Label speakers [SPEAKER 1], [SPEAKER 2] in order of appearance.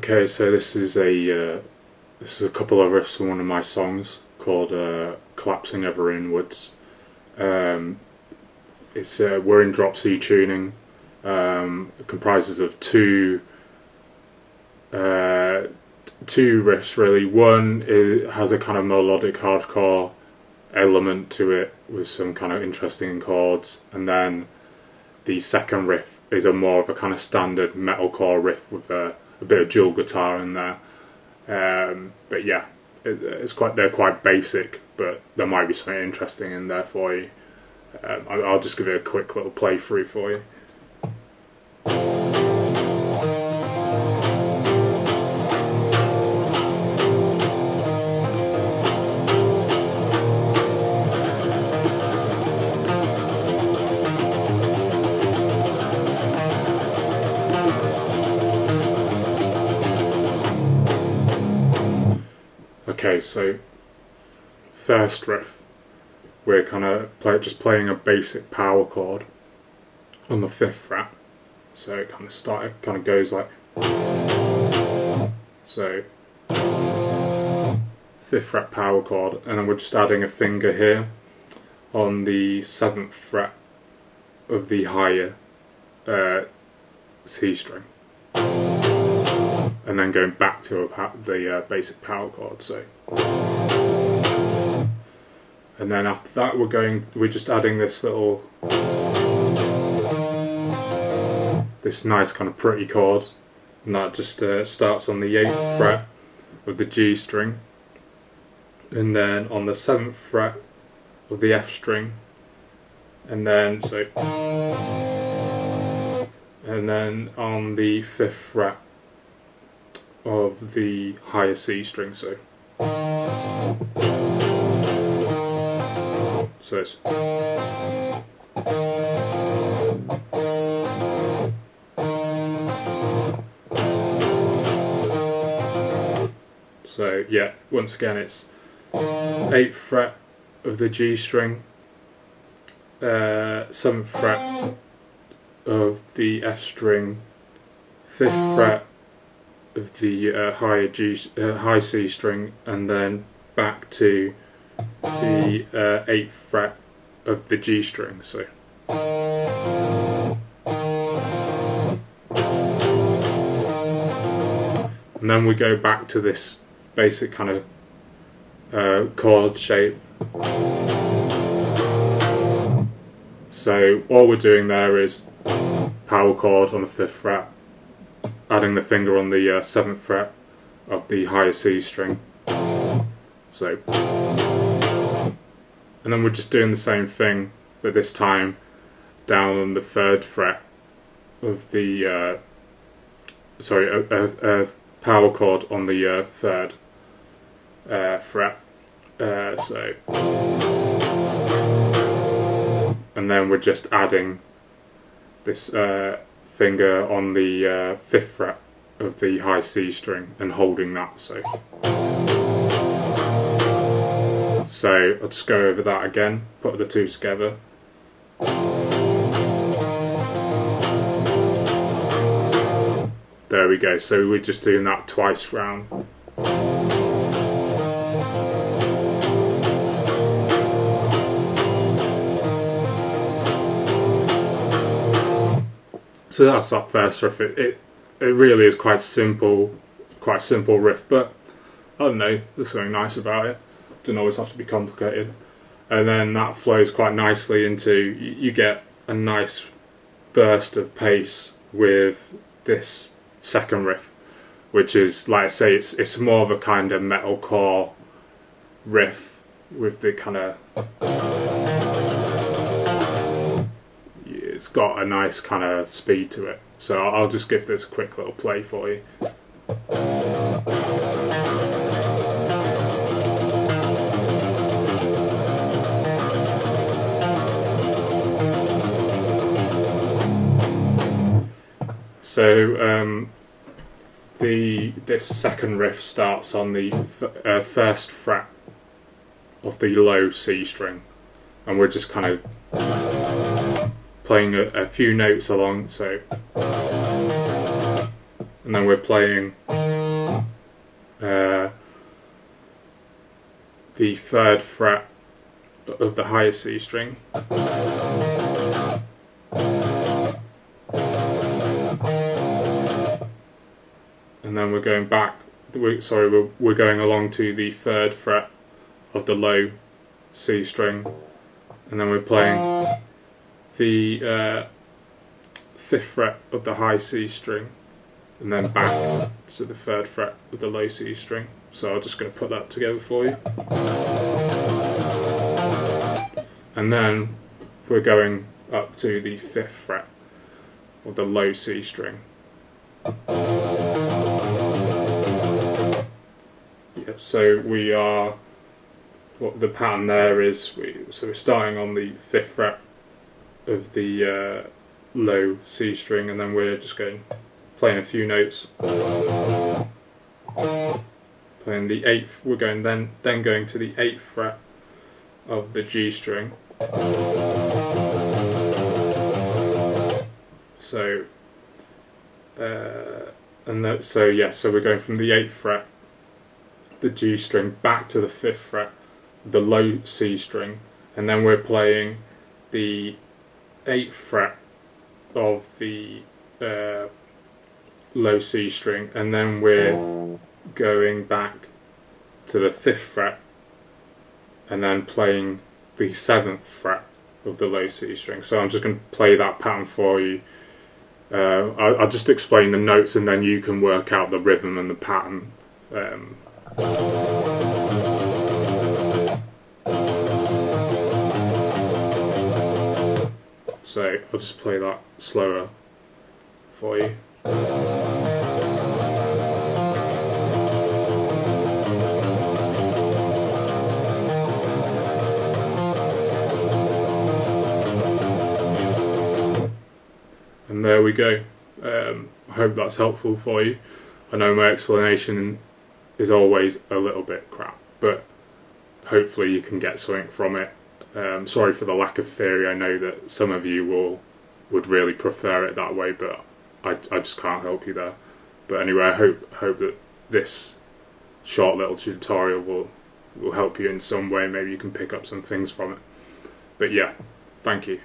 [SPEAKER 1] Okay, so this is a couple of riffs from one of my songs called "Collapsing Ever Inwards." It's we're in drop C tuning. It comprises of two riffs really. One has a kind of melodic hardcore element to it with some kind of interesting chords, and then the second riff is a more of a kind of standard metalcore riff with a bit of dual guitar in there. But yeah, they're quite basic, but there might be something interesting in there for you. I'll just give it a quick little playthrough for you. Okay, so first riff, we're kind of just playing a basic power chord on the 5th fret. So it kind of goes like so, 5th fret power chord, and then we're just adding a finger here on the 7th fret of the higher C string, and then going back to the basic power chord. So, and then after that we're just adding this nice kind of pretty chord, and that just starts on the 8th fret of the G string, and then on the 7th fret of the F string, and then on the 5th fret of the higher C string. So it's so yeah, once again it's 8th fret of the G string, 7th fret of the F string, 5th fret of the high C string, and then back to the 8th fret of the G string. So and then we go back to this basic kind of chord shape. So all we're doing there is power chord on the 5th fret, adding the finger on the 7th fret of the higher C string. So, and then we're just doing the same thing, but this time down on the 3rd fret of the power chord on the 3rd fret. So, and then we're just adding this finger on the 5th fret of the high C string and holding that. So I'll just go over that again, put the two together. There we go, so we're just doing that twice round. So that's that first riff. It really is quite simple riff, but I don't know, there's something nice about it. Doesn't always have to be complicated. And then that flows quite nicely into, you get a nice burst of pace with this second riff, which is, like I say, it's more of a kind of metalcore riff with the kind of, it's got a nice kind of speed to it. So I'll just give this a quick little play for you. So this second riff starts on the 1st fret of the low C string, and we're just kind of playing a few notes along. So and then we're playing the 3rd fret of the higher C string, and then we're going back. We're going along to the 3rd fret of the low C string, and then we're playing the 5th fret of the high C string, and then back to the 3rd fret of the low C string. So I'm just going to put that together for you. And then we're going up to the 5th fret of the low C string. Yeah, so we are, what the pattern there is, so we're starting on the 5th fret of the low C string, and then we're just playing a few notes. Playing the 8th, we're going then going to the 8th fret of the G string. So so we're going from the 8th fret, the G string, back to the 5th fret, the low C string, and then we're playing the 8th fret of the low C string, and then we're going back to the 5th fret, and then playing the 7th fret of the low C string. So I'm just going to play that pattern for you. I'll just explain the notes, and then you can work out the rhythm and the pattern. So I'll just play that slower for you. And there we go. I hope that's helpful for you. I know my explanation is always a little bit crap, but hopefully you can get something from it. Sorry for the lack of theory. I know that some of you would really prefer it that way, but I just can't help you there. But anyway, I hope that this short little tutorial will help you in some way. Maybe you can pick up some things from it. But yeah, thank you.